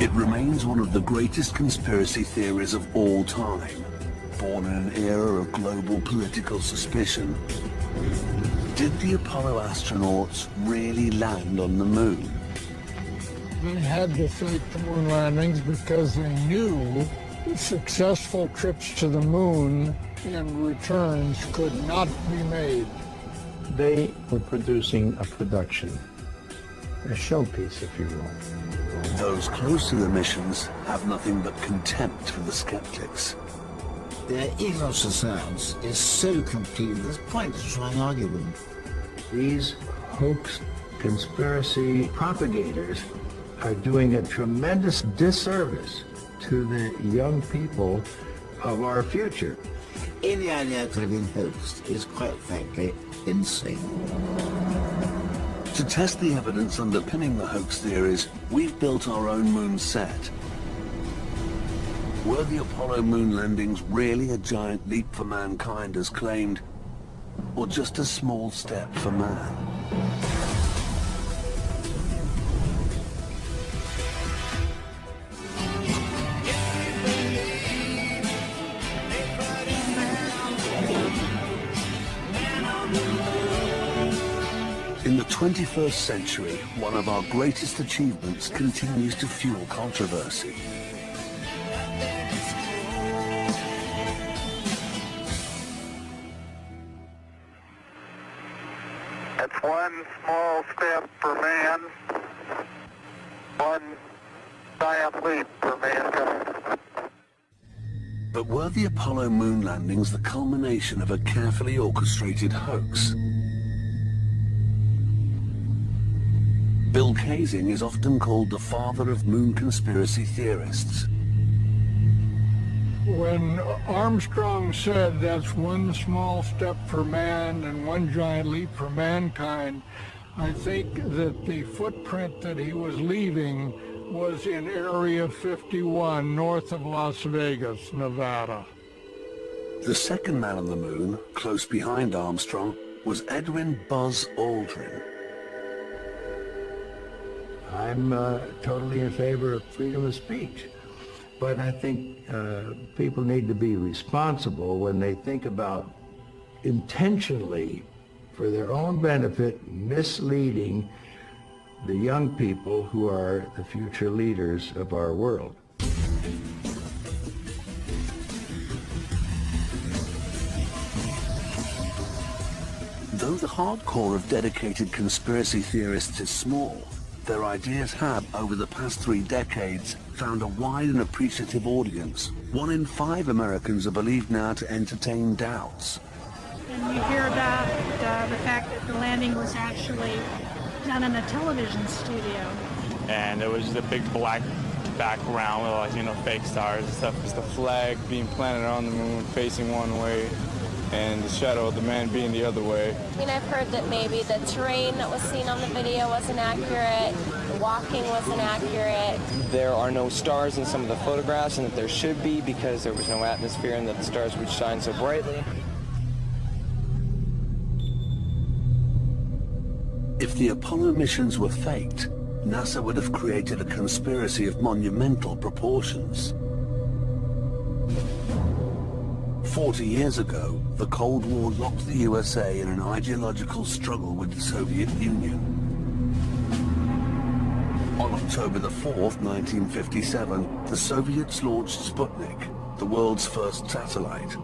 It remains one of the greatest conspiracy theories of all time, born in an era of global political suspicion. Did the Apollo astronauts really land on the moon? They had to fake the moon landings because they knew successful trips to the moon and returns could not be made. They were producing a production, a showpiece, if you will. Those close to the missions have nothing but contempt for the skeptics. Their ignorance of science is so complete that there's point to try and argue with them. These hoax conspiracy propagators are doing a tremendous disservice to the young people of our future. Any idea could have been hoaxed is quite frankly insane. To test the evidence underpinning the hoax theories, we've built our own moon set. Were the Apollo moon landings really a giant leap for mankind as claimed, or just a small step for man? In the 21st century, one of our greatest achievements continues to fuel controversy. It's one small step for man, one giant leap for mankind. But were the Apollo moon landings the culmination of a carefully orchestrated hoax? Bill Kaysing is often called the father of moon conspiracy theorists. When Armstrong said that's one small step for man and one giant leap for mankind, I think that the footprint that he was leaving was in Area 51, north of Las Vegas, Nevada. The second man on the moon, close behind Armstrong, was Edwin Buzz Aldrin. I'm totally in favor of freedom of speech. But I think people need to be responsible when they think about intentionally, for their own benefit, misleading the young people who are the future leaders of our world. Though the hardcore of dedicated conspiracy theorists is small, their ideas have, over the past 3 decades, found a wide and appreciative audience. 1 in 5 Americans are believed now to entertain doubts. And you hear about the fact that the landing was actually done in a television studio. And there was just a big black background with, like, you know, fake stars and stuff. It's the flag being planted on the moon facing one way, and the shadow of the man being the other way. I mean, I've heard that maybe the terrain that was seen on the video wasn't accurate, the walking wasn't accurate. There are no stars in some of the photographs, and that there should be because there was no atmosphere and that the stars would shine so brightly. If the Apollo missions were faked, NASA would have created a conspiracy of monumental proportions. 40 years ago, the Cold War locked the USA in an ideological struggle with the Soviet Union. On October the 4th, 1957, the Soviets launched Sputnik, the world's first satellite.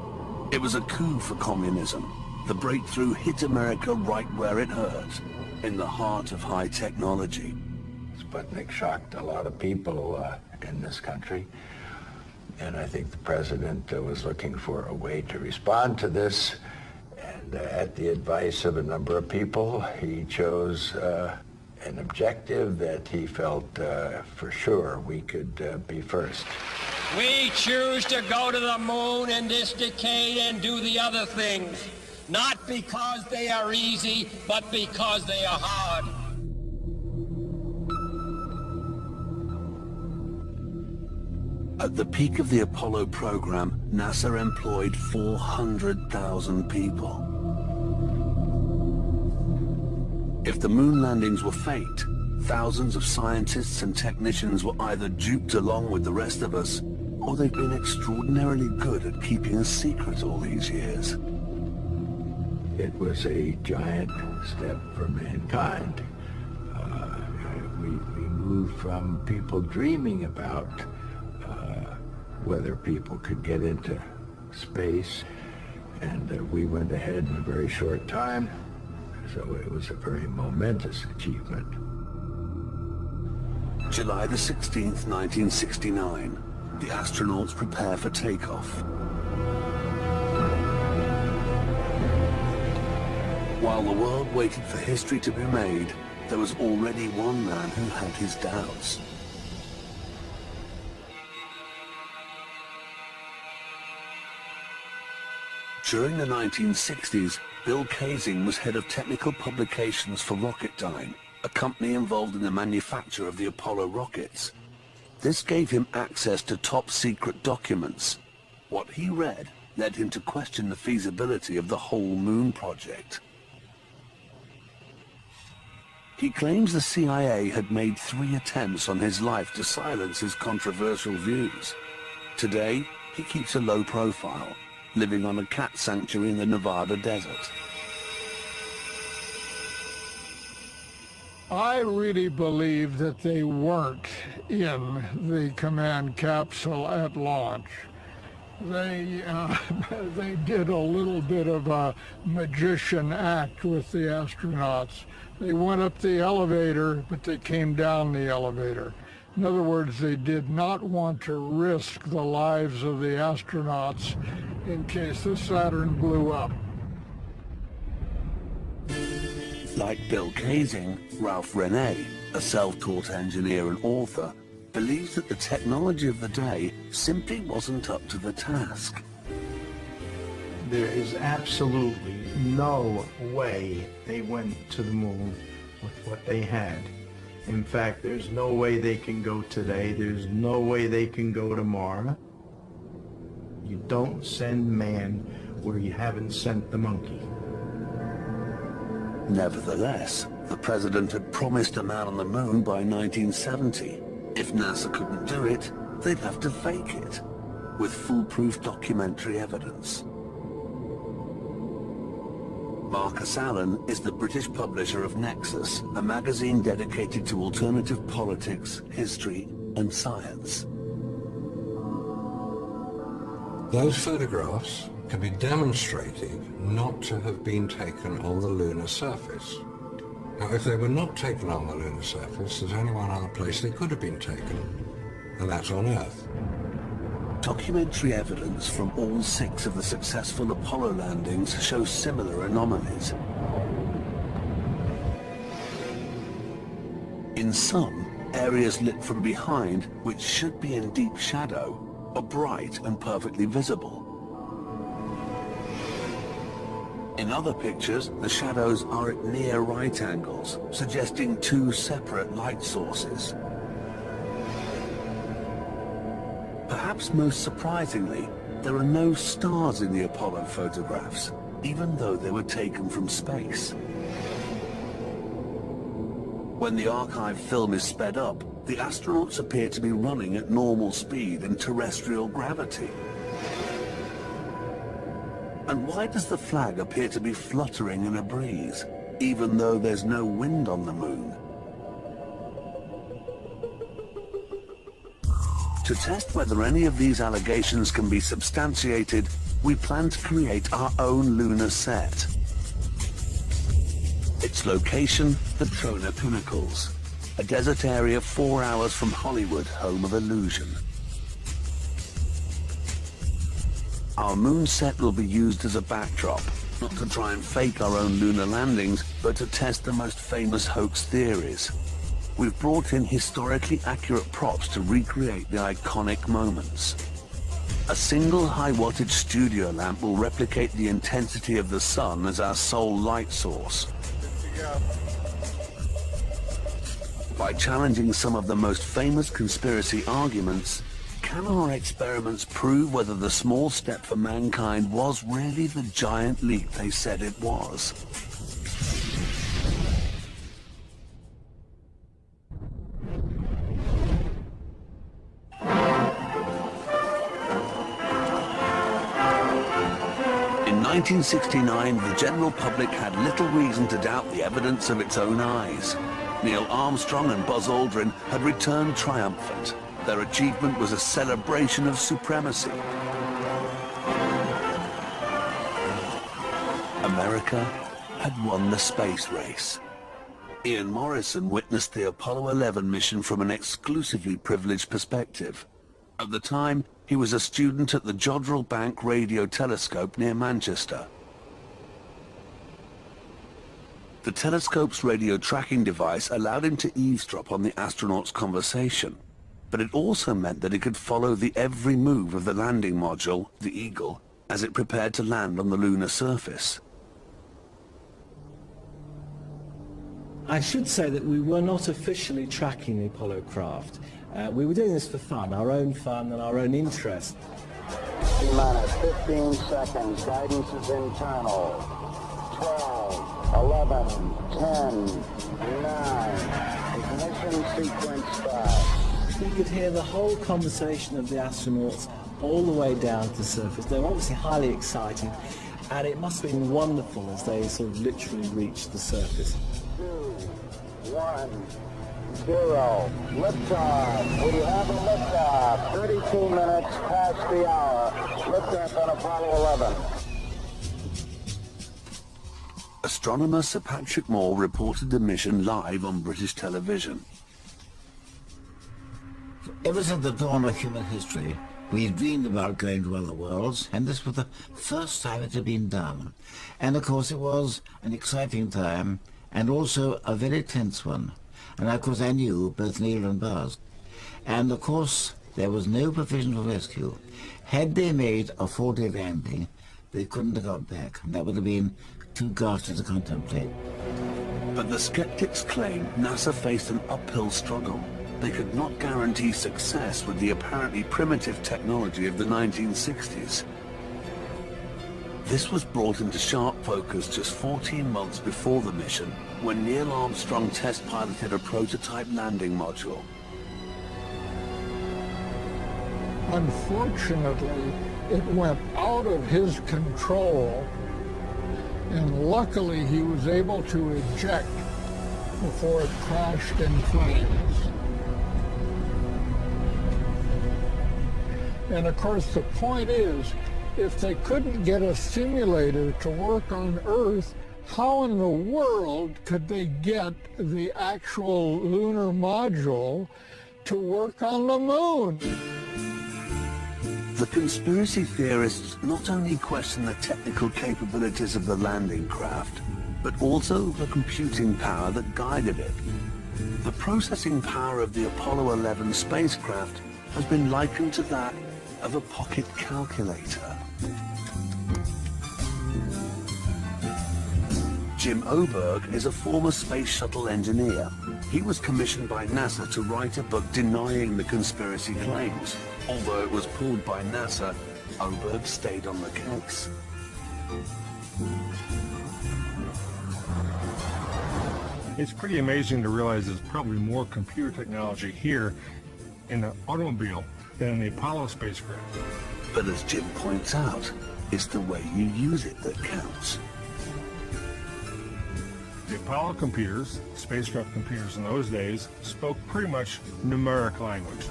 It was a coup for communism. The breakthrough hit America right where it hurt, in the heart of high technology. Sputnik shocked a lot of people in this country. And I think the president was looking for a way to respond to this. And at the advice of a number of people, he chose an objective that he felt for sure we could be first. We choose to go to the moon in this decade and do the other things, not because they are easy, but because they are hard. At the peak of the Apollo program, NASA employed 400,000 people. If the moon landings were faked, Thousands of scientists and technicians were either duped along with the rest of us, or they've been extraordinarily good at keeping a secret all these years. It was a giant step for mankind. We moved from people dreaming about whether people could get into space, and we went ahead in a very short time, so it was a very momentous achievement. July the 16th, 1969. The astronauts prepare for takeoff. While the world waited for history to be made, there was already one man who had his doubts. During the 1960s, Bill Kaysing was head of technical publications for Rocketdyne, a company involved in the manufacture of the Apollo rockets. This gave him access to top-secret documents. What he read led him to question the feasibility of the whole moon project. He claims the CIA had made 3 attempts on his life to silence his controversial views. Today, he keeps a low profile, living on a cat sanctuary in the Nevada desert. I really believe that they weren't in the command capsule at launch. They did a little bit of a magician act with the astronauts. They went up the elevator, but they came down the elevator. In other words, they did not want to risk the lives of the astronauts in case the Saturn blew up. Like Bill Kaysing, Ralph Rene, a self-taught engineer and author, believes that the technology of the day simply wasn't up to the task. There is absolutely no way they went to the moon with what they had. In fact, there's no way they can go today. There's no way they can go tomorrow. You don't send man where you haven't sent the monkey. Nevertheless, the president had promised a man on the moon by 1970. If NASA couldn't do it, they'd have to fake it, with foolproof documentary evidence. Marcus Allen is the British publisher of Nexus, a magazine dedicated to alternative politics, history, and science. Those photographs can be demonstrated not to have been taken on the lunar surface. Now, if they were not taken on the lunar surface, there's only one other place they could have been taken, and that's on Earth. Documentary evidence from all 6 of the successful Apollo landings shows similar anomalies. In some, areas lit from behind, which should be in deep shadow, are bright and perfectly visible. In other pictures, the shadows are at near right angles, suggesting 2 separate light sources. Perhaps most surprisingly, there are no stars in the Apollo photographs, even though they were taken from space. When the archive film is sped up, the astronauts appear to be running at normal speed in terrestrial gravity. And why does the flag appear to be fluttering in a breeze, even though there's no wind on the moon? To test whether any of these allegations can be substantiated, we plan to create our own lunar set. Its location, the Trona Pinnacles, a desert area 4 hours from Hollywood, home of Illusion. Our moon set will be used as a backdrop, not to try and fake our own lunar landings, but to test the most famous hoax theories. We've brought in historically accurate props to recreate the iconic moments. A single high-wattage studio lamp will replicate the intensity of the sun as our sole light source. By challenging some of the most famous conspiracy arguments, can our experiments prove whether the small step for mankind was really the giant leap they said it was? 1969, the general public had little reason to doubt the evidence of its own eyes. Neil Armstrong and Buzz Aldrin had returned triumphant. Their achievement was a celebration of supremacy. America had won the space race. Ian Morrison witnessed the Apollo 11 mission from an exclusively privileged perspective. At the time, he was a student at the Jodrell Bank Radio Telescope near Manchester. The telescope's radio tracking device allowed him to eavesdrop on the astronauts' conversation, but it also meant that he could follow the every move of the landing module, the Eagle, as it prepared to land on the lunar surface. I should say that we were not officially tracking the Apollo craft. We were doing this for fun, our own fun and our own interest. T-minus 15 seconds. Guidance is internal. 12, 11, 10, 9. Ignition sequence start. We could hear the whole conversation of the astronauts all the way down to the surface. They were obviously highly excited, and it must have been wonderful as they sort of literally reached the surface. 1, 0. Liftoff. We have a liftoff. 32 minutes past the hour. Liftoff on Apollo 11. Astronomer Sir Patrick Moore reported the mission live on British television. Ever since the dawn of human history, we dreamed about going to other worlds, and this was the first time it had been done. And of course it was an exciting time, and also a very tense one. And of course I knew both Neil and Buzz. And of course there was no provision for rescue. Had they made a faulty landing, they couldn't have got back. That would have been too ghastly to contemplate. But the skeptics claim NASA faced an uphill struggle. They could not guarantee success with the apparently primitive technology of the 1960s. This was brought into sharp focus just 14 months before the mission, when Neil Armstrong test-piloted a prototype landing module. Unfortunately, it went out of his control, and luckily he was able to eject before it crashed in flames. And of course the point is, if they couldn't get a simulator to work on Earth, how in the world could they get the actual lunar module to work on the moon? The conspiracy theorists not only question the technical capabilities of the landing craft, but also the computing power that guided it. The processing power of the Apollo 11 spacecraft has been likened to that of a pocket calculator. Jim Oberg is a former space shuttle engineer. He was commissioned by NASA to write a book denying the conspiracy claims. Although it was pulled by NASA, Oberg stayed on the case. It's pretty amazing to realize there's probably more computer technology here in the automobile than in the Apollo spacecraft. But as Jim points out, it's the way you use it that counts. The Apollo computers, spacecraft computers in those days, spoke pretty much numeric language.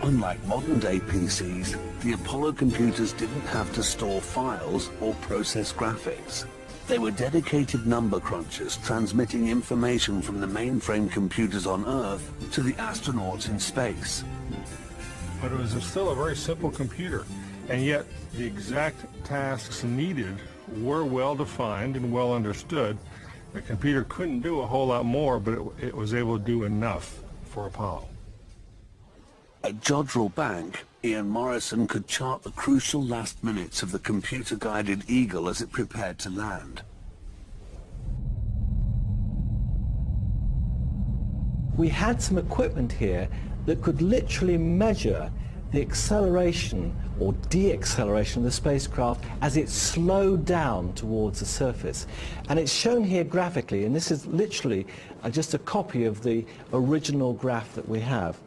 Unlike modern-day PCs, the Apollo computers didn't have to store files or process graphics. They were dedicated number crunchers transmitting information from the mainframe computers on Earth to the astronauts in space. But it was still a very simple computer, and yet the exact tasks needed were well defined and well understood. The computer couldn't do a whole lot more, but it was able to do enough for Apollo. At Jodrell Bank, Ian Morrison could chart the crucial last minutes of the computer-guided Eagle as it prepared to land. We had some equipment here that could literally measure the acceleration or deacceleration of the spacecraft as it slowed down towards the surface. And it's shown here graphically, and this is literally just a copy of the original graph that we have.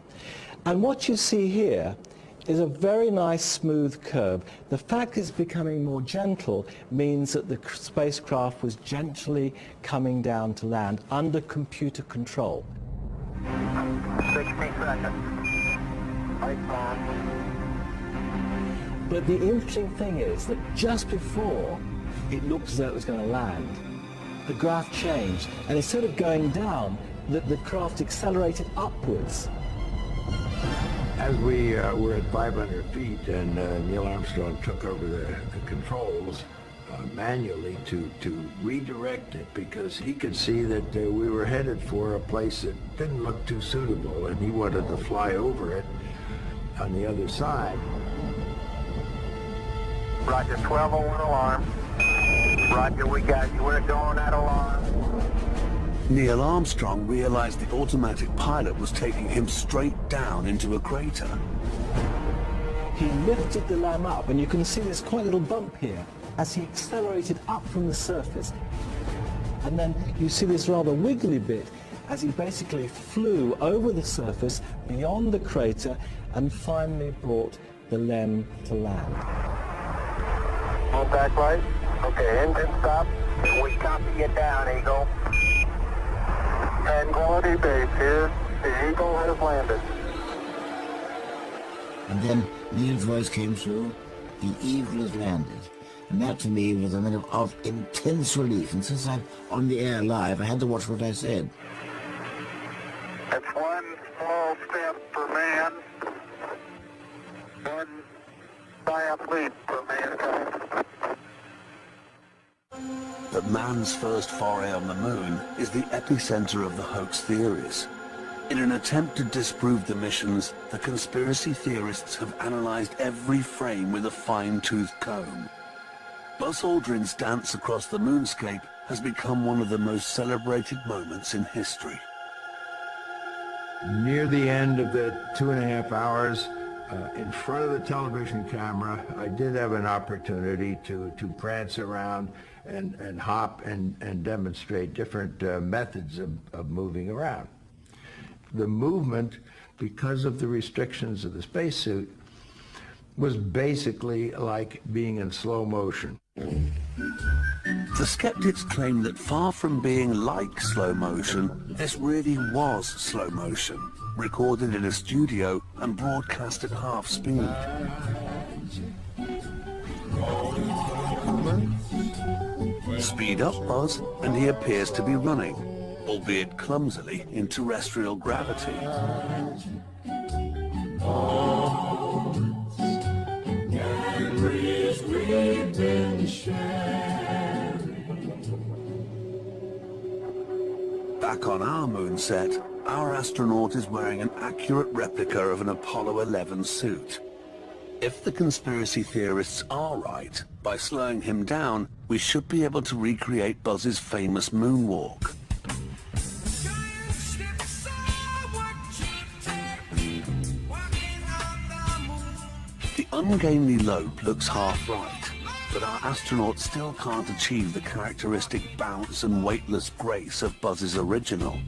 And what you see here is a very nice smooth curve. The fact it's becoming more gentle means that the spacecraft was gently coming down to land under computer control. 60 seconds. But the interesting thing is that just before it looked as though it was going to land, the graph changed, and instead of going down, the craft accelerated upwards. As we were at 500 feet and Neil Armstrong took over the controls manually to redirect it, because he could see that we were headed for a place that didn't look too suitable, and he wanted to fly over it on the other side. Roger, 1201 alarm. Roger, we got you. We're going at alarm. Neil Armstrong realized the automatic pilot was taking him straight down into a crater. He lifted the LAM up, and you can see there's quite a little bump here as he accelerated up from the surface. And then you see this rather wiggly bit as he basically flew over the surface beyond the crater and finally brought the LEM to land. Contact light. Okay, engine stop. We copy you down, Eagle. Tranquility Base here. The Eagle has landed. And then Neil's voice came through, the Eagle has landed. And that for me was a minute of intense relief. And since I'm on the air live, I had to watch what I said. It's one small step for man, one giant leap for mankind. That man's first foray on the moon is the epicenter of the hoax theories. In an attempt to disprove the missions, the conspiracy theorists have analyzed every frame with a fine-tooth comb. Buzz Aldrin's dance across the moonscape has become one of the most celebrated moments in history. Near the end of the 2.5 hours, in front of the television camera, I did have an opportunity to prance around and hop and demonstrate different methods of moving around. The movement, because of the restrictions of the spacesuit, was basically like being in slow motion. The skeptics claim that far from being like slow motion, this really was slow motion, recorded in a studio and broadcast at half speed. Speed up, Buzz, and he appears to be running, albeit clumsily, in terrestrial gravity. Back on our moon set, our astronaut is wearing an accurate replica of an Apollo 11 suit. If the conspiracy theorists are right, by slowing him down, we should be able to recreate Buzz's famous moonwalk. The ungainly lope looks half right, but our astronauts still can't achieve the characteristic bounce and weightless grace of Buzz's original.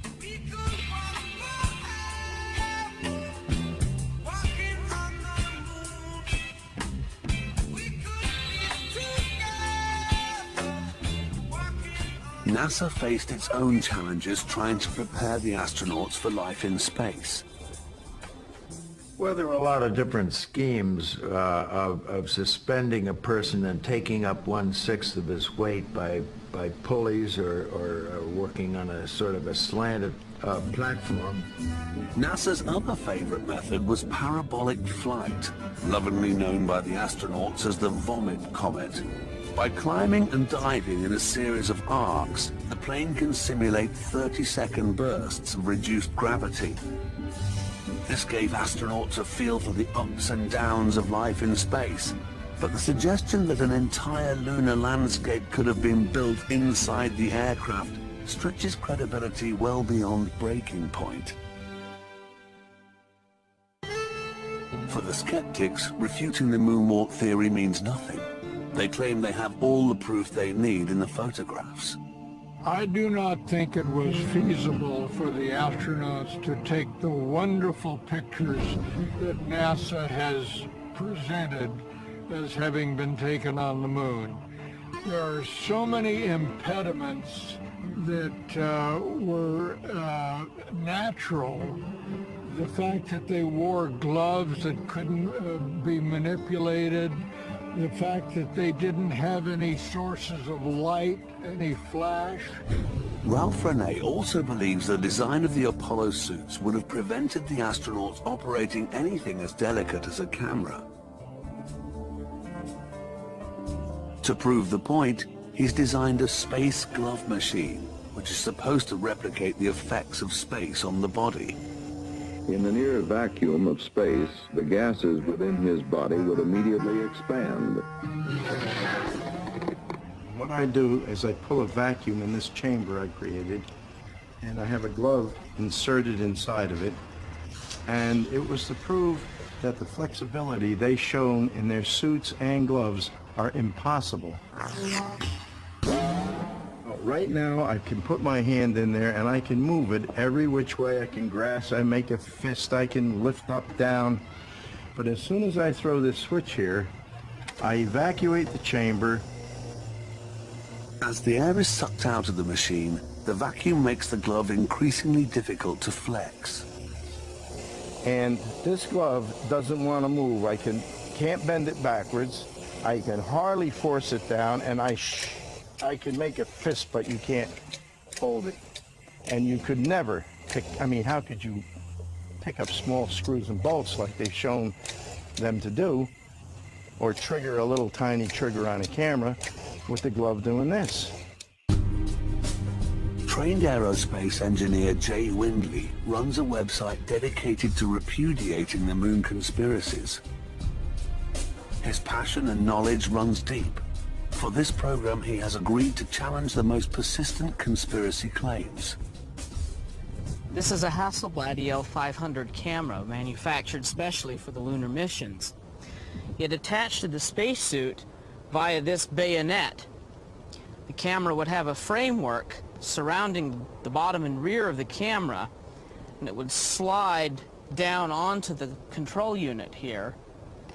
NASA faced its own challenges trying to prepare the astronauts for life in space. Well, there were a lot of different schemes of suspending a person and taking up 1/6 of his weight by pulleys or working on a sort of a slanted platform. NASA's other favorite method was parabolic flight, lovingly known by the astronauts as the vomit comet. By climbing and diving in a series of arcs, the plane can simulate 30-second bursts of reduced gravity. This gave astronauts a feel for the ups and downs of life in space, but the suggestion that an entire lunar landscape could have been built inside the aircraft stretches credibility well beyond breaking point. For the skeptics, refuting the moonwalk theory means nothing. They claim they have all the proof they need in the photographs. I do not think it was feasible for the astronauts to take the wonderful pictures that NASA has presented as having been taken on the moon. There are so many impediments that were natural. The fact that they wore gloves that couldn't be manipulated, the fact that they didn't have any sources of light, any flash. Ralph Rene also believes the design of the Apollo suits would have prevented the astronauts operating anything as delicate as a camera. To prove the point, he's designed a space glove machine, which is supposed to replicate the effects of space on the body. In the near vacuum of space, the gases within his body would immediately expand. What I do is I pull a vacuum in this chamber I created, and I have a glove inserted inside of it, and it was to prove that the flexibility they shown in their suits and gloves are impossible. Right now, I can put my hand in there and I can move it every which way I can grasp. I make a fist, I can lift up, down. But as soon as I throw this switch here, I evacuate the chamber. As the air is sucked out of the machine, the vacuum makes the glove increasingly difficult to flex. And this glove doesn't want to move. I can't bend it backwards. I can hardly force it down, and I can make a fist, but you can't hold it. And you could never pick, I mean, how could you pick up small screws and bolts like they've shown them to do, or trigger a little tiny trigger on a camera with the glove doing this? Trained aerospace engineer Jay Windley runs a website dedicated to repudiating the moon conspiracies. His passion and knowledge runs deep. For this program, he has agreed to challenge the most persistent conspiracy claims. This is a Hasselblad EL500 camera manufactured specially for the lunar missions. It attached to the spacesuit via this bayonet. The camera would have a framework surrounding the bottom and rear of the camera, and it would slide down onto the control unit here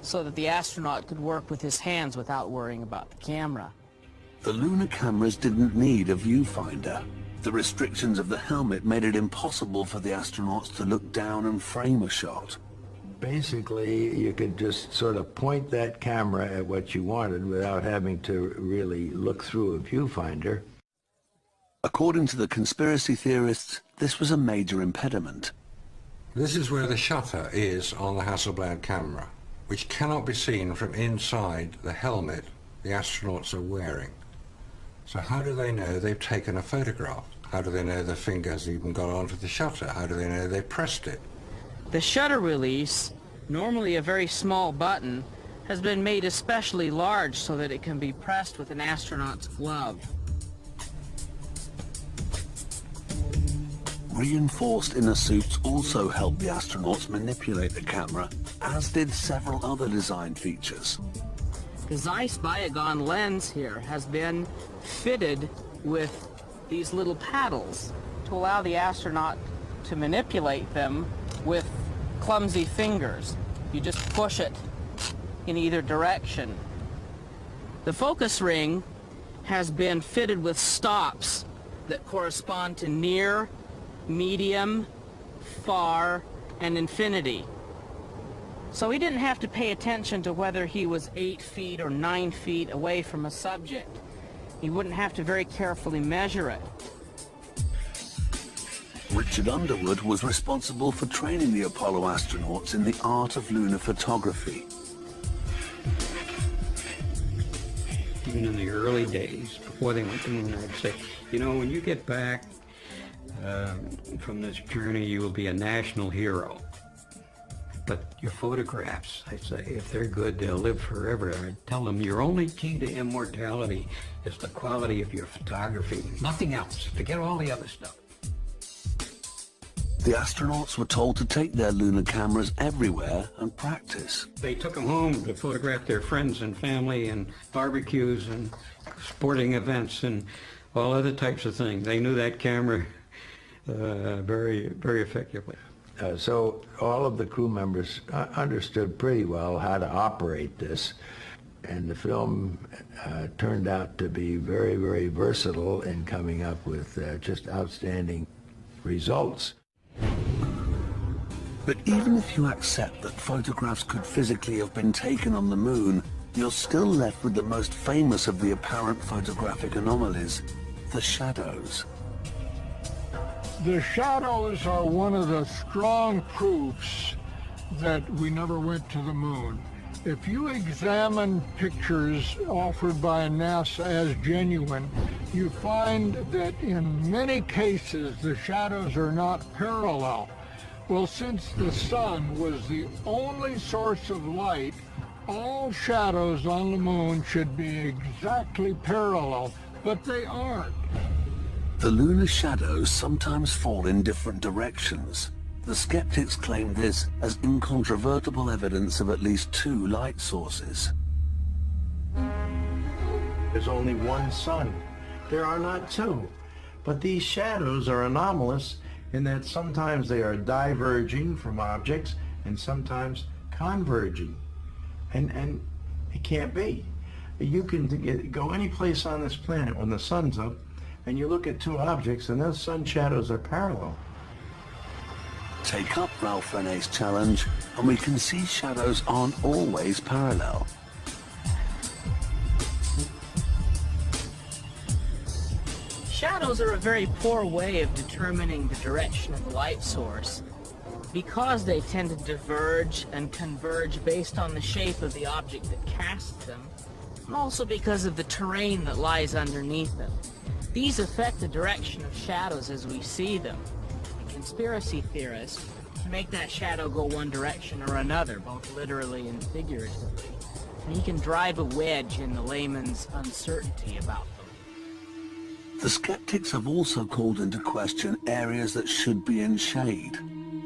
so that the astronaut could work with his hands without worrying about the camera. The lunar cameras didn't need a viewfinder. The restrictions of the helmet made it impossible for the astronauts to look down and frame a shot. Basically, you could just sort of point that camera at what you wanted without having to really look through a viewfinder. According to the conspiracy theorists, this was a major impediment. This is where the shutter is on the Hasselblad camera, which cannot be seen from inside the helmet the astronauts are wearing. So how do they know they've taken a photograph? How do they know their fingers even got onto the shutter? How do they know they pressed it? The shutter release, normally a very small button, has been made especially large so that it can be pressed with an astronaut's glove. Reinforced inner suits also helped the astronauts manipulate the camera, as did several other design features. The Zeiss Biogon lens here has been fitted with these little paddles to allow the astronaut to manipulate them with clumsy fingers. You just push it in either direction. The focus ring has been fitted with stops that correspond to near, medium, far, and infinity. So he didn't have to pay attention to whether he was 8 feet or 9 feet away from a subject. He wouldn't have to very carefully measure it. Richard Underwood was responsible for training the Apollo astronauts in the art of lunar photography. Even in the early days, before they went to the moon, I'd say, you know, when you get back from this journey, you will be a national hero. But your photographs, I say, if they're good, they'll live forever. I tell them your only key to immortality is the quality of your photography. Nothing else. Forget all the other stuff. The astronauts were told to take their lunar cameras everywhere and practice. They took them home to photograph their friends and family and barbecues and sporting events, and all other types of things. They knew that camera very, very effectively. So all of the crew members understood pretty well how to operate this, and the film turned out to be very, very versatile in coming up with just outstanding results. But even if you accept that photographs could physically have been taken on the moon, you're still left with the most famous of the apparent photographic anomalies, the shadows. The shadows are one of the strong proofs that we never went to the moon. If you examine pictures offered by NASA as genuine, you find that in many cases the shadows are not parallel. Well, since the sun was the only source of light, all shadows on the moon should be exactly parallel, but they aren't. The lunar shadows sometimes fall in different directions. The skeptics claim this as incontrovertible evidence of at least 2 light sources. There's only one sun. There are not 2. But these shadows are anomalous in that sometimes they are diverging from objects and sometimes converging. And it can't be. You can go any place on this planet when the sun's up and you look at 2 objects and those sun shadows are parallel. Take up Ralph Rene's challenge and we can see shadows aren't always parallel. Shadows are a very poor way of determining the direction of the light source because they tend to diverge and converge based on the shape of the object that casts them, and also because of the terrain that lies underneath them. These affect the direction of shadows as we see them. A conspiracy theorist can make that shadow go one direction or another, both literally and figuratively, and he can drive a wedge in the layman's uncertainty about them. The skeptics have also called into question areas that should be in shade,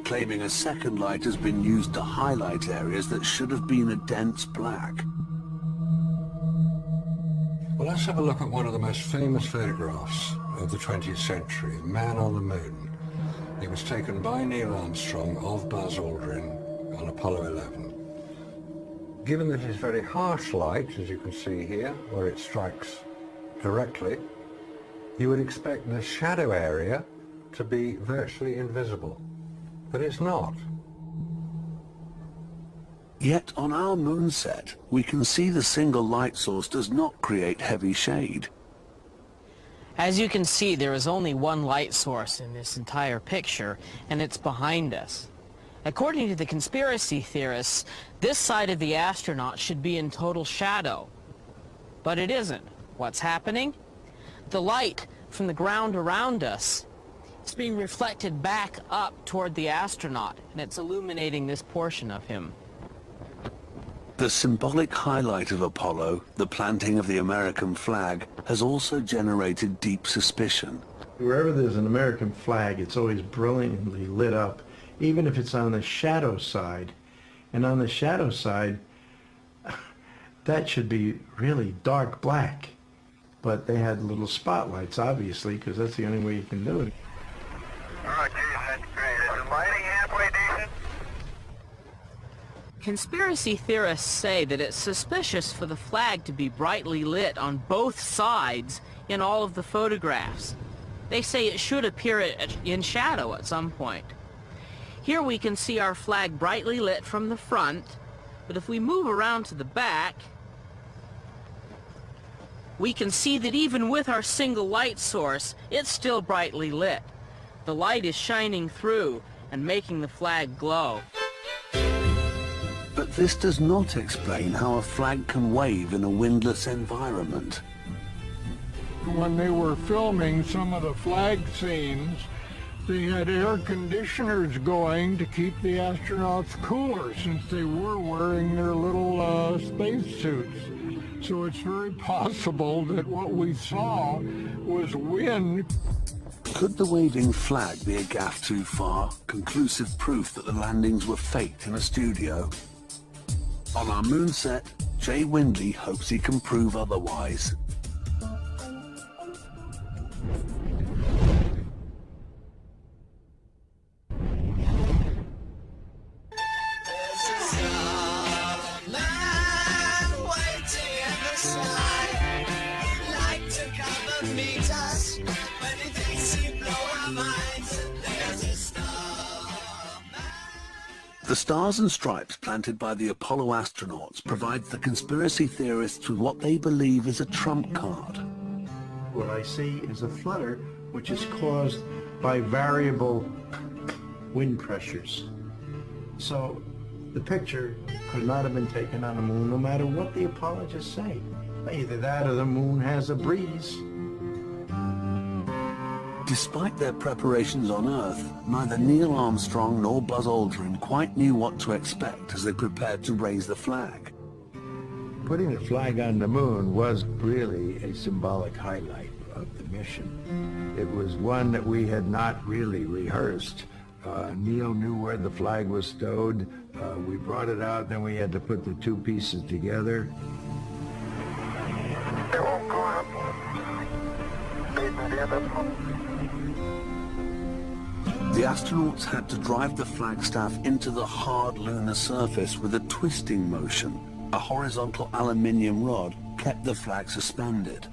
claiming a second light has been used to highlight areas that should have been a dense black. Well, let's have a look at one of the most famous photographs of the 20th century, Man on the Moon. It was taken by Neil Armstrong of Buzz Aldrin on Apollo 11. Given that it's very harsh light, as you can see here, where it strikes directly, you would expect the shadow area to be virtually invisible, but it's not. Yet on our moon set, we can see the single light source does not create heavy shade. As you can see, there is only one light source in this entire picture, and it's behind us. According to the conspiracy theorists, this side of the astronaut should be in total shadow. But it isn't. What's happening? The light from the ground around us is being reflected back up toward the astronaut, and it's illuminating this portion of him. The symbolic highlight of Apollo, the planting of the American flag, has also generated deep suspicion. Wherever there's an American flag, it's always brilliantly lit up, even if it's on the shadow side. And on the shadow side, that should be really dark black. But they had little spotlights, obviously, because that's the only way you can do it. Oh, geez, that's great. Is the lighting halfway decent? Conspiracy theorists say that it's suspicious for the flag to be brightly lit on both sides in all of the photographs. They say it should appear in shadow at some point. Here we can see our flag brightly lit from the front, but if we move around to the back, we can see that even with our single light source, it's still brightly lit. The light is shining through and making the flag glow. But this does not explain how a flag can wave in a windless environment. When they were filming some of the flag scenes, they had air conditioners going to keep the astronauts cooler since they were wearing their little space suits. So it's very possible that what we saw was wind. Could the waving flag be a gaffe too far? Conclusive proof that the landings were faked in a studio? On our moon set, Jay Windley hopes he can prove otherwise. The stars and stripes planted by the Apollo astronauts provides the conspiracy theorists with what they believe is a trump card. What I see is a flutter which is caused by variable wind pressures. So the picture could not have been taken on the moon no matter what the apologists say. Either that or the moon has a breeze. Despite their preparations on Earth, neither Neil Armstrong nor Buzz Aldrin quite knew what to expect as they prepared to raise the flag. Putting the flag on the moon was really a symbolic highlight of the mission. It was one that we had not really rehearsed. Neil knew where the flag was stowed. We brought it out, then we had to put the two pieces together. The astronauts had to drive the flagstaff into the hard lunar surface with a twisting motion. A horizontal aluminium rod kept the flag suspended.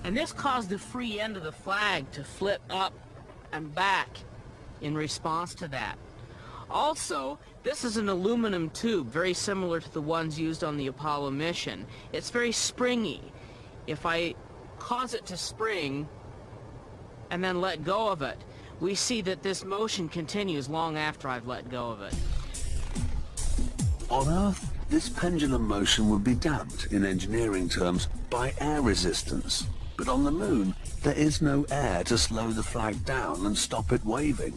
And this caused the free end of the flag to flip up and back in response to that. Also, this is an aluminum tube, very similar to the ones used on the Apollo mission. It's very springy. If I cause it to spring and then let go of it, we see that this motion continues long after I've let go of it. On Earth, this pendulum motion would be damped, in engineering terms, by air resistance. But on the moon, there is no air to slow the flag down and stop it waving.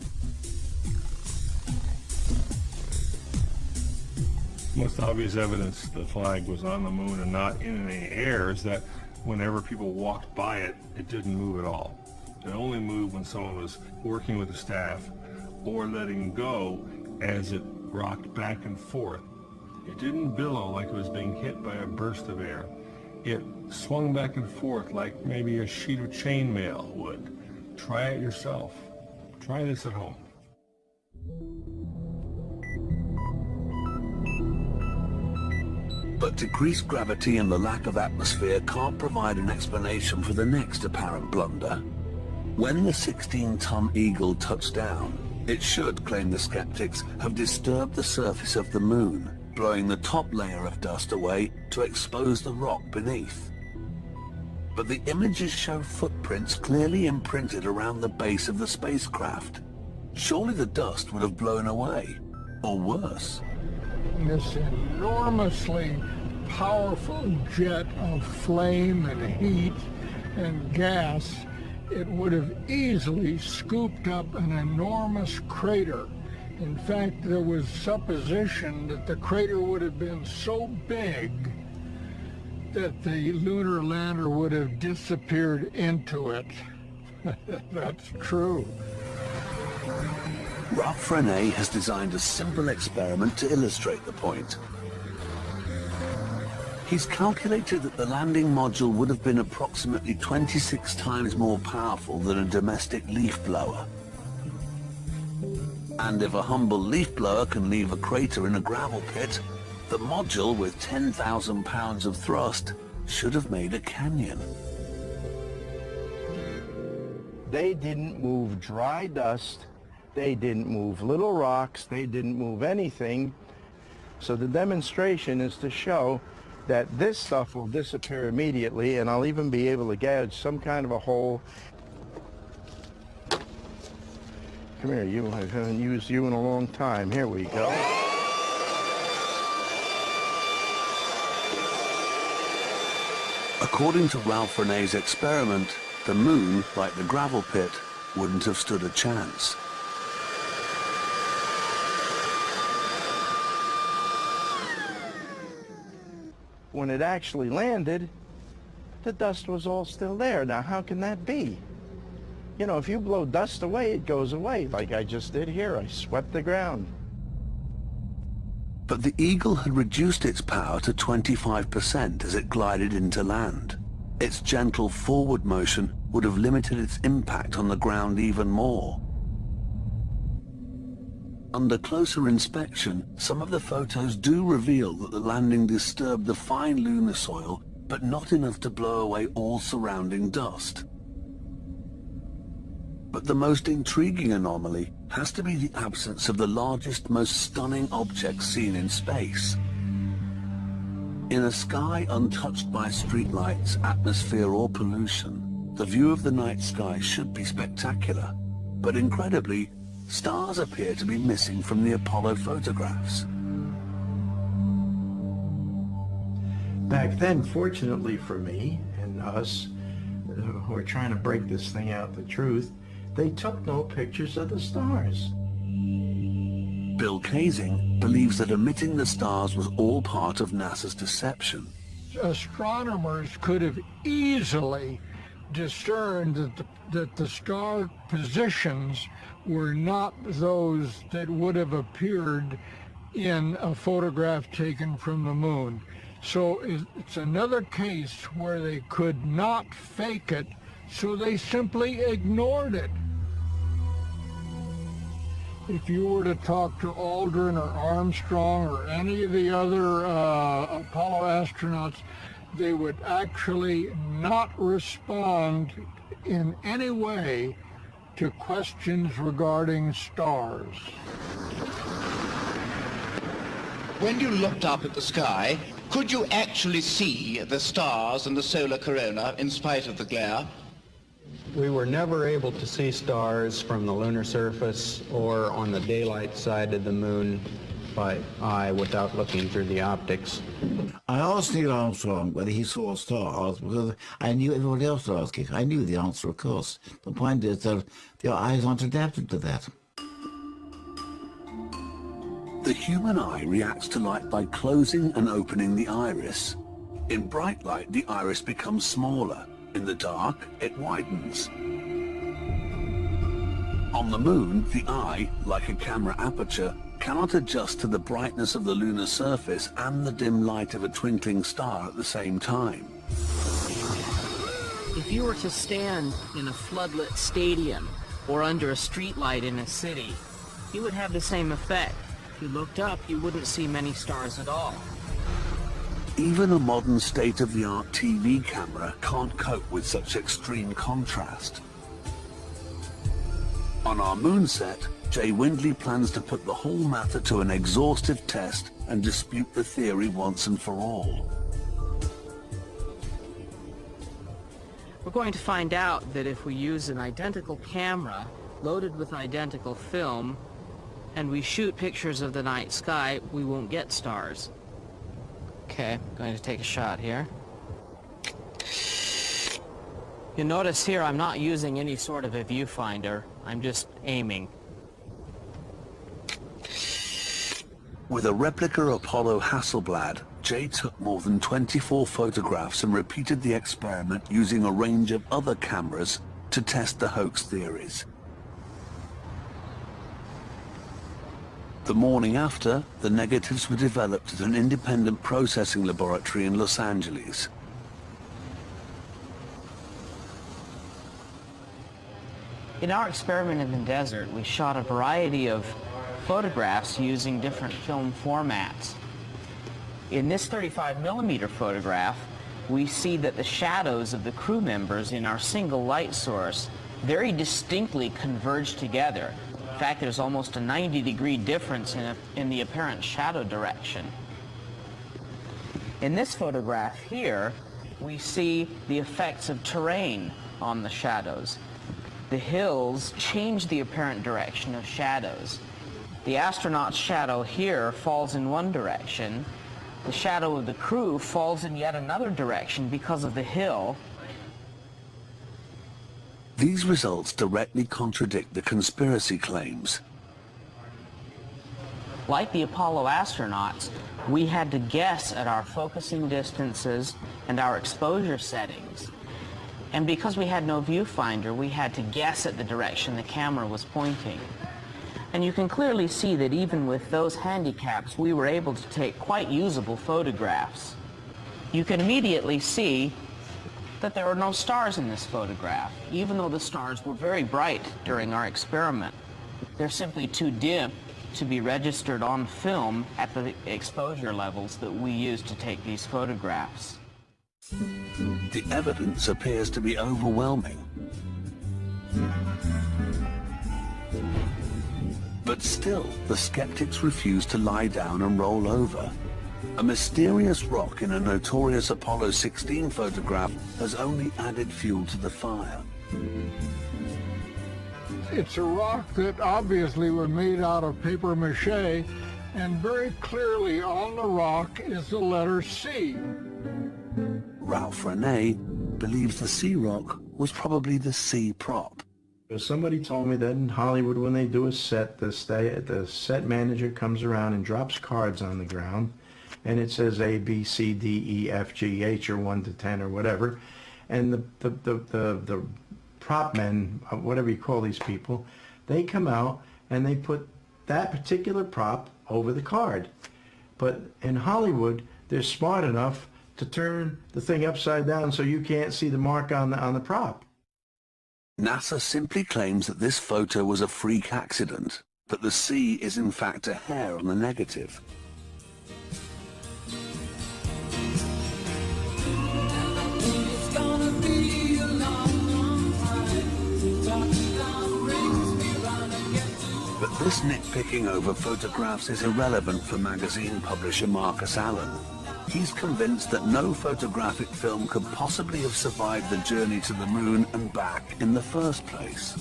Most obvious evidence the flag was on the moon and not in any air is that whenever people walked by it, it didn't move at all. It only moved when someone was working with the staff or letting go as it rocked back and forth. It didn't billow like it was being hit by a burst of air. It swung back and forth like maybe a sheet of chainmail would. Try it yourself. Try this at home. But decreased gravity and the lack of atmosphere can't provide an explanation for the next apparent blunder. When the 16-ton Eagle touched down, it should, claim the skeptics, have disturbed the surface of the moon, blowing the top layer of dust away to expose the rock beneath. But the images show footprints clearly imprinted around the base of the spacecraft. Surely the dust would have blown away, or worse. This enormously powerful jet of flame and heat and gas, it would have easily scooped up an enormous crater. In fact, there was supposition that the crater would have been so big that the lunar lander would have disappeared into it. That's true. Ralph Rene has designed a simple experiment to illustrate the point. He's calculated that the landing module would have been approximately 26 times more powerful than a domestic leaf blower. And if a humble leaf blower can leave a crater in a gravel pit, the module with 10,000 pounds of thrust should have made a canyon. They didn't move dry dust. They didn't move little rocks. They didn't move anything. So the demonstration is to show that this stuff will disappear immediately, and I'll even be able to gouge some kind of a hole. Come here, you. I haven't used you in a long time. Here we go. According to Ralph Rene's experiment, the moon, like the gravel pit, wouldn't have stood a chance. When it actually landed, the dust was all still there. Now, how can that be? You know, if you blow dust away, it goes away, like I just did here. I swept the ground. But the Eagle had reduced its power to 25% as it glided into land. Its gentle forward motion would have limited its impact on the ground even more. Under closer inspection, some of the photos do reveal that the landing disturbed the fine lunar soil, but not enough to blow away all surrounding dust. But the most intriguing anomaly has to be the absence of the largest, most stunning object seen in space. In a sky untouched by streetlights, atmosphere or pollution, the view of the night sky should be spectacular. But incredibly, stars appear to be missing from the Apollo photographs. Back then, fortunately for me and us, who are trying to break this thing out the truth, they took no pictures of the stars. Bill Kaysing believes that omitting the stars was all part of NASA's deception. Astronomers could have easily discerned that the star positions were not those that would have appeared in a photograph taken from the moon. So it's another case where they could not fake it, so they simply ignored it. If you were to talk to Aldrin or Armstrong or any of the other Apollo astronauts, they would actually not respond in any way to questions regarding stars. When you looked up at the sky, could you actually see the stars and the solar corona in spite of the glare? We were never able to see stars from the lunar surface or on the daylight side of the moon by eye without looking through the optics. I asked Neil Armstrong whether he saw stars because I knew everybody else was asking. I knew the answer, of course. The point is that your eyes aren't adapted to that. The human eye reacts to light by closing and opening the iris. In bright light, the iris becomes smaller. In the dark, it widens. On the moon, the eye, like a camera aperture, cannot adjust to the brightness of the lunar surface and the dim light of a twinkling star at the same time. If you were to stand in a floodlit stadium or under a streetlight in a city, you would have the same effect. If you looked up, you wouldn't see many stars at all. Even a modern state-of-the-art TV camera can't cope with such extreme contrast. On our moon set, Jay Windley plans to put the whole matter to an exhaustive test and dispute the theory once and for all. We're going to find out that if we use an identical camera loaded with identical film and we shoot pictures of the night sky, we won't get stars. Okay, I'm going to take a shot here. You notice here I'm not using any sort of a viewfinder. I'm just aiming. With a replica Apollo Hasselblad, Jay took more than 24 photographs and repeated the experiment using a range of other cameras to test the hoax theories. The morning after, the negatives were developed at an independent processing laboratory in Los Angeles. In our experiment in the desert, we shot a variety of photographs using different film formats. In this 35mm photograph, we see that the shadows of the crew members in our single light source very distinctly converge together. In fact, there's almost a 90-degree difference in the apparent shadow direction. In this photograph here, we see the effects of terrain on the shadows. The hills change the apparent direction of shadows. The astronaut's shadow here falls in one direction. The shadow of the crew falls in yet another direction because of the hill. These results directly contradict the conspiracy claims. Like the Apollo astronauts, we had to guess at our focusing distances and our exposure settings. And because we had no viewfinder, we had to guess at the direction the camera was pointing. And you can clearly see that even with those handicaps, we were able to take quite usable photographs. You can immediately see that there are no stars in this photograph, even though the stars were very bright during our experiment. They're simply too dim to be registered on film at the exposure levels that we used to take these photographs. The evidence appears to be overwhelming. But still, the skeptics refuse to lie down and roll over. A mysterious rock in a notorious Apollo 16 photograph has only added fuel to the fire. It's a rock that obviously was made out of paper mache, and very clearly on the rock is the letter C. Ralph Renee believes the C rock was probably the C prop. Somebody told me that in Hollywood, when they do a set, the set manager comes around and drops cards on the ground, and it says A, B, C, D, E, F, G, H, or 1 to 10 or whatever, and the prop men, whatever you call these people, they come out and they put that particular prop over the card. But in Hollywood, they're smart enough to turn the thing upside down so you can't see the mark on the prop. NASA simply claims that this photo was a freak accident, that the C is in fact a hair on the negative. But this nitpicking over photographs is irrelevant for magazine publisher Marcus Allen. He's convinced that no photographic film could possibly have survived the journey to the moon and back in the first place.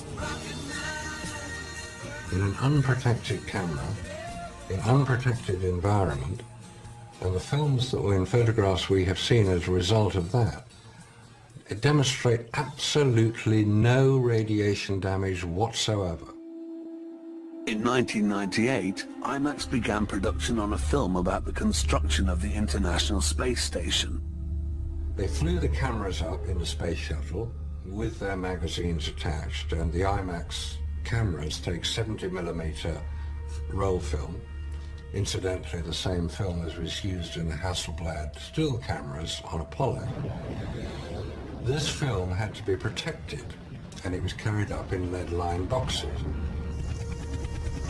In an unprotected camera, in unprotected environment, and the films that were in photographs we have seen as a result of that, it demonstrate absolutely no radiation damage whatsoever. In 1998, IMAX began production on a film about the construction of the International Space Station. They flew the cameras up in the space shuttle with their magazines attached, and the IMAX cameras take 70mm roll film, incidentally the same film as was used in the Hasselblad still cameras on Apollo. This film had to be protected, and it was carried up in lead-lined boxes.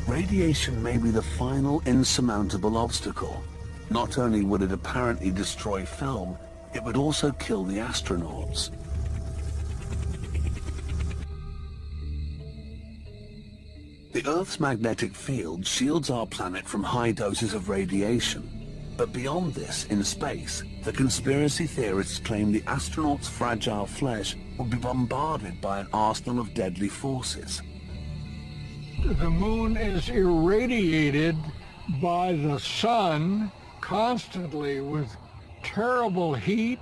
Radiation may be the final insurmountable obstacle. Not only would it apparently destroy film, it would also kill the astronauts. The Earth's magnetic field shields our planet from high doses of radiation. But beyond this, in space, the conspiracy theorists claim the astronauts' fragile flesh will be bombarded by an arsenal of deadly forces. The moon is irradiated by the sun constantly with terrible heat,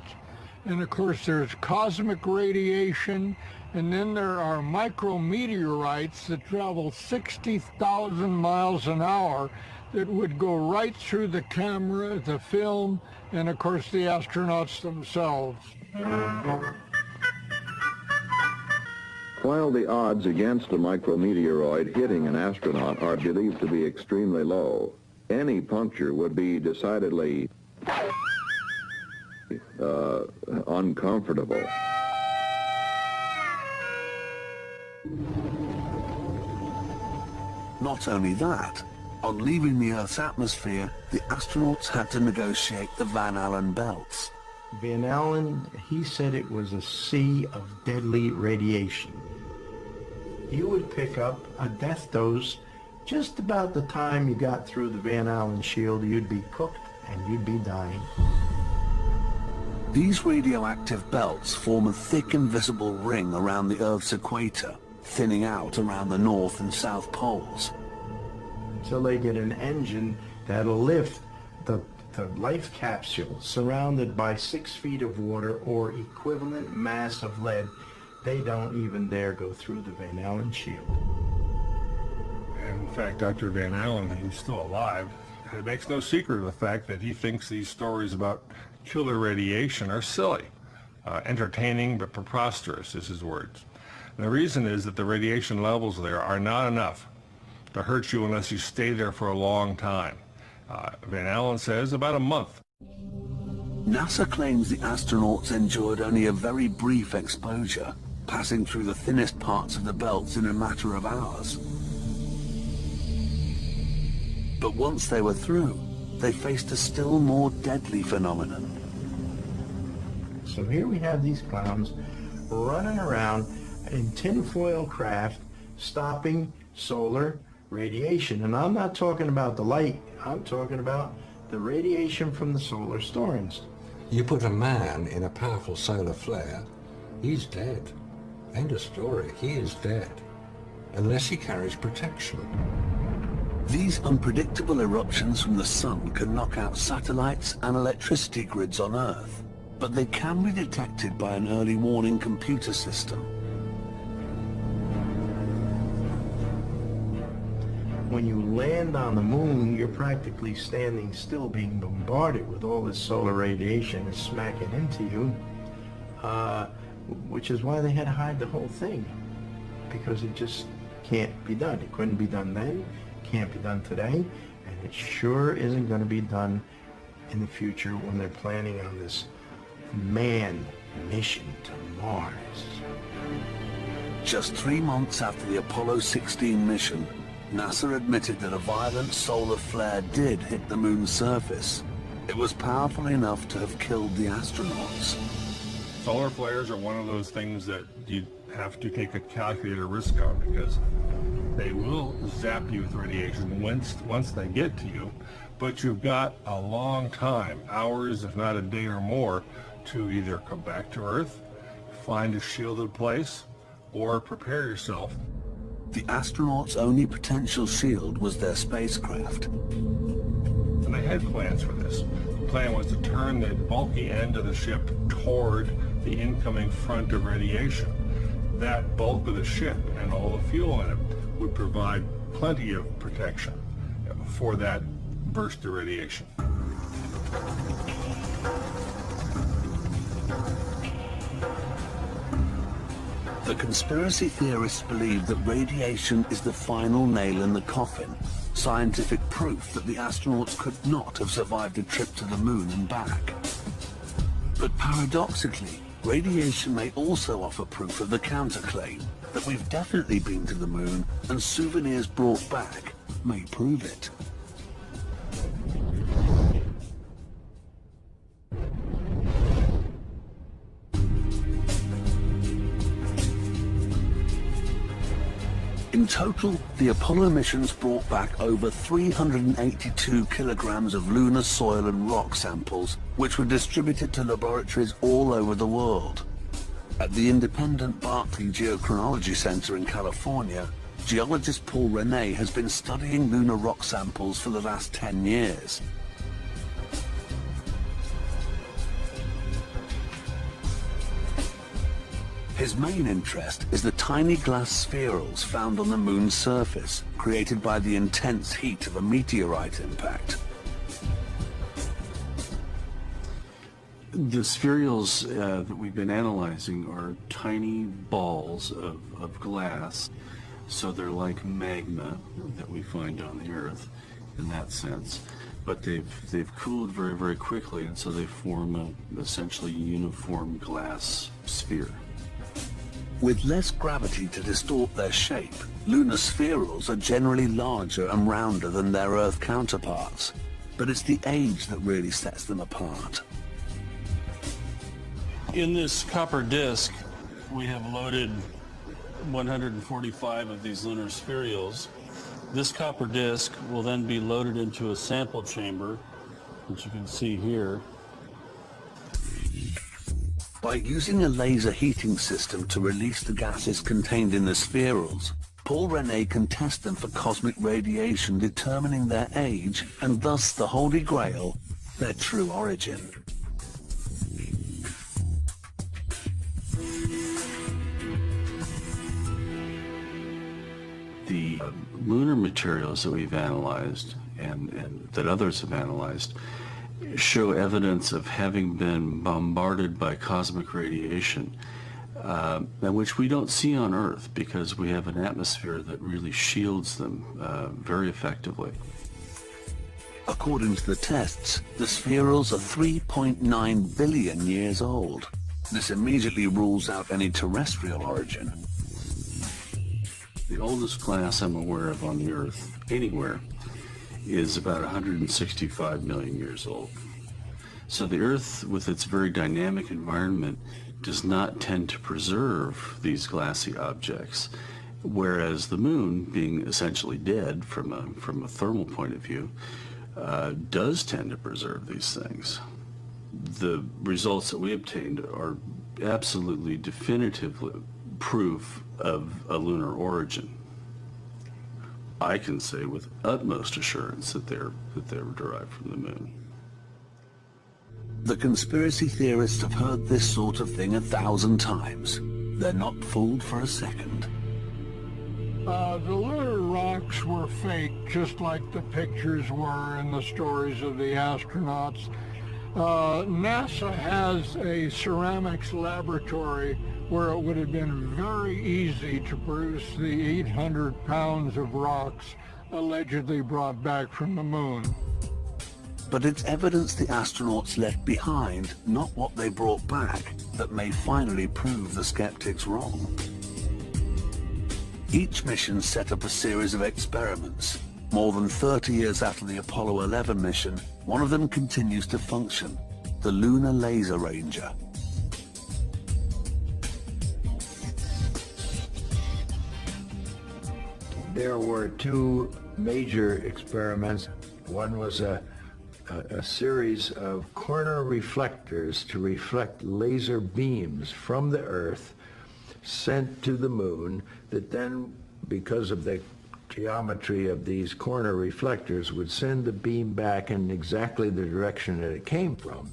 and of course there's cosmic radiation, and then there are micrometeorites that travel 60,000 miles an hour that would go right through the camera, the film, and of course the astronauts themselves. While the odds against a micrometeoroid hitting an astronaut are believed to be extremely low, any puncture would be decidedly uncomfortable. Not only that, on leaving the Earth's atmosphere, the astronauts had to negotiate the Van Allen belts. Van Allen, he said it was a sea of deadly radiation. You would pick up a death dose just about the time you got through the Van Allen shield. You'd be cooked and you'd be dying. These radioactive belts form a thick invisible ring around the Earth's equator, thinning out around the North and South poles. Until they get an engine that'll lift the life capsule surrounded by 6 feet of water or equivalent mass of lead, they don't even dare go through the Van Allen shield. And in fact, Dr. Van Allen, he's still alive, and it makes no secret of the fact that he thinks these stories about killer radiation are silly. Entertaining but preposterous is his words. And the reason is that the radiation levels there are not enough to hurt you unless you stay there for a long time. Van Allen says about a month. NASA claims the astronauts endured only a very brief exposure, passing through the thinnest parts of the belts in a matter of hours. But once they were through, they faced a still more deadly phenomenon. So here we have these clowns running around in tinfoil craft stopping solar radiation. And I'm not talking about the light, I'm talking about the radiation from the solar storms. You put a man in a powerful solar flare, he's dead. End of story. He is dead. Unless he carries protection. These unpredictable eruptions from the sun can knock out satellites and electricity grids on Earth, but they can be detected by an early warning computer system. When you land on the moon, you're practically standing still, being bombarded with all this solar radiation smacking into you, which is why they had to hide the whole thing, because it just can't be done. It couldn't be done then, can't be done today, and it sure isn't going to be done in the future when they're planning on this manned mission to Mars. Just 3 months after the Apollo 16 mission, NASA admitted that a violent solar flare did hit the moon's surface. It was powerful enough to have killed the astronauts. Solar flares are one of those things that you have to take a calculated risk on, because they will zap you with radiation once they get to you, but you've got a long time, hours if not a day or more, to either come back to Earth, find a shielded place, or prepare yourself. The astronauts' only potential shield was their spacecraft. And they had plans for this. The plan was to turn the bulky end of the ship toward the incoming front of radiation. That bulk of the ship and all the fuel in it would provide plenty of protection for that burst of radiation. The conspiracy theorists believe that radiation is the final nail in the coffin, scientific proof that the astronauts could not have survived a trip to the moon and back. But paradoxically, radiation may also offer proof of the counterclaim, that we've definitely been to the moon, and souvenirs brought back may prove it. In total, the Apollo missions brought back over 382 kilograms of lunar soil and rock samples, which were distributed to laboratories all over the world. At the independent Berkeley Geochronology Center in California, geologist Paul Rene has been studying lunar rock samples for the last 10 years. His main interest is the tiny glass spherules found on the moon's surface, created by the intense heat of a meteorite impact. The spherules that we've been analyzing are tiny balls of glass, so they're like magma that we find on the Earth in that sense. But they've cooled very, very quickly, and so they form a essentially uniform glass sphere. With less gravity to distort their shape, lunar spherules are generally larger and rounder than their Earth counterparts. But it's the age that really sets them apart. In this copper disc, we have loaded 145 of these lunar spherules. This copper disc will then be loaded into a sample chamber, which you can see here. By using a laser heating system to release the gases contained in the spherules, Paul Rene can test them for cosmic radiation, determining their age and thus the Holy Grail, their true origin. The lunar materials that we've analyzed and that others have analyzed show evidence of having been bombarded by cosmic radiation, which we don't see on Earth because we have an atmosphere that really shields them very effectively. According to the tests, the spherules are 3.9 billion years old. This immediately rules out any terrestrial origin. The oldest glass I'm aware of on the Earth, anywhere, is about 165 million years old. So the Earth, with its very dynamic environment, does not tend to preserve these glassy objects, whereas the moon, being essentially dead from a thermal point of view, does tend to preserve these things. The results that we obtained are absolutely definitive proof of a lunar origin. I can say with utmost assurance that they were derived from the moon. The conspiracy theorists have heard this sort of thing 1,000 times. They're not fooled for a second. The lunar rocks were fake, just like the pictures were in the stories of the astronauts. NASA has a ceramics laboratory where it would have been very easy to produce the 800 pounds of rocks allegedly brought back from the moon. But it's evidence the astronauts left behind, not what they brought back, that may finally prove the skeptics wrong. Each mission set up a series of experiments. More than 30 years after the Apollo 11 mission, one of them continues to function, the Lunar Laser Ranger. There were two major experiments. One was a series of corner reflectors to reflect laser beams from the Earth sent to the moon that then, because of the geometry of these corner reflectors, would send the beam back in exactly the direction that it came from.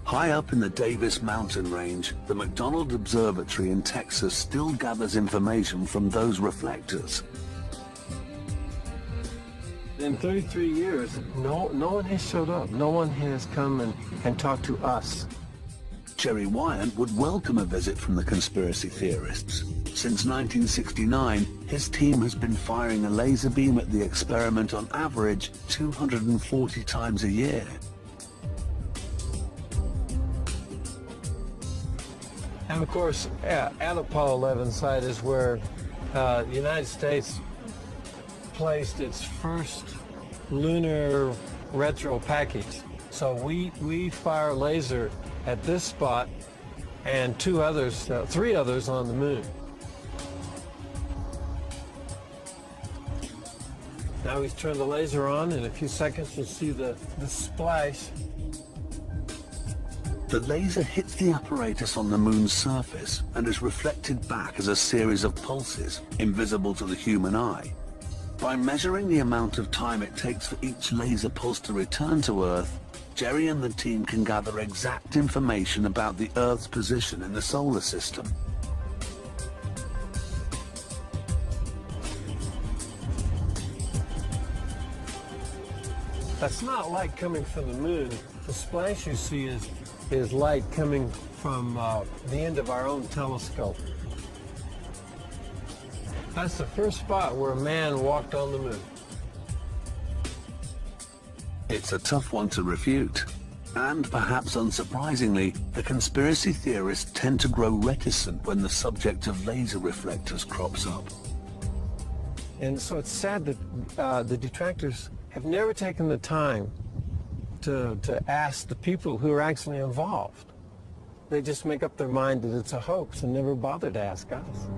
High up in the Davis Mountain Range, the McDonald Observatory in Texas still gathers information from those reflectors. In 33 years, no one has showed up. No one has come and talked to us. Jerry Wyant would welcome a visit from the conspiracy theorists. Since 1969, his team has been firing a laser beam at the experiment on average 240 times a year. And of course, at Apollo 11 site is where the United States placed its first lunar retro package. So we fire a laser at this spot and three others on the moon. Now we've turned the laser on. In a few seconds you'll see the splash. The laser hits the apparatus on the moon's surface and is reflected back as a series of pulses, invisible to the human eye. By measuring the amount of time it takes for each laser pulse to return to Earth, Jerry and the team can gather exact information about the Earth's position in the solar system. That's not light coming from the moon. The splash you see is light coming from the end of our own telescope. That's the first spot where a man walked on the moon. It's a tough one to refute. And perhaps unsurprisingly, the conspiracy theorists tend to grow reticent when the subject of laser reflectors crops up. And so it's sad that the detractors have never taken the time to ask the people who are actually involved. They just make up their mind that it's a hoax and never bother to ask us.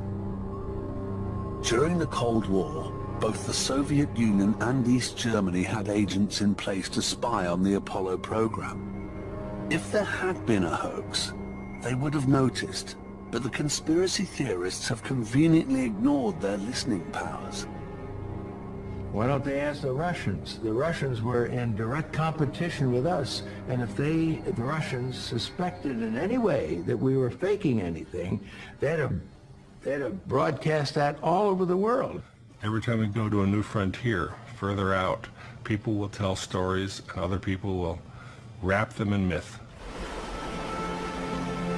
During the Cold War, both the Soviet Union and East Germany had agents in place to spy on the Apollo program. If there had been a hoax, they would have noticed, but the conspiracy theorists have conveniently ignored their listening powers. Why don't they ask the Russians? The Russians were in direct competition with us, and if the Russians suspected in any way that we were faking anything, they'd have broadcast that all over the world. Every time we go to a new frontier, further out, people will tell stories and other people will wrap them in myth.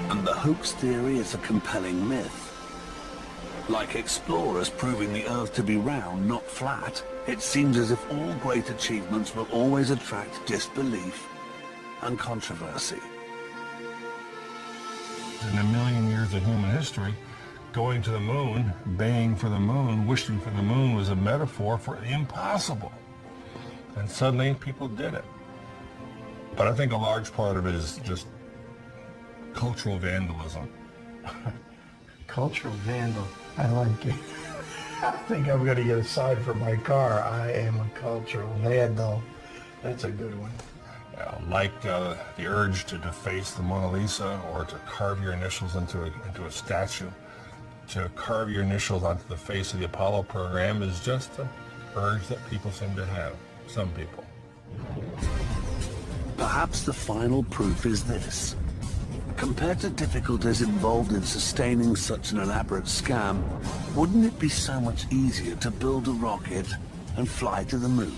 And the hoax theory is a compelling myth. Like explorers proving the Earth to be round, not flat, it seems as if all great achievements will always attract disbelief and controversy. In a million years of human history, going to the moon, baying for the moon, wishing for the moon was a metaphor for the impossible. And suddenly people did it. But I think a large part of it is just Cultural vandalism. Cultural vandal. I like it. I think I'm going to get a sign for my car. I am a cultural vandal. That's a good one. Like the urge to deface the Mona Lisa or to carve your initials into a statue. To carve your initials onto the face of the Apollo program is just an urge that people seem to have. Some people. Perhaps the final proof is this. Compared to difficulties involved in sustaining such an elaborate scam, wouldn't it be so much easier to build a rocket and fly to the moon?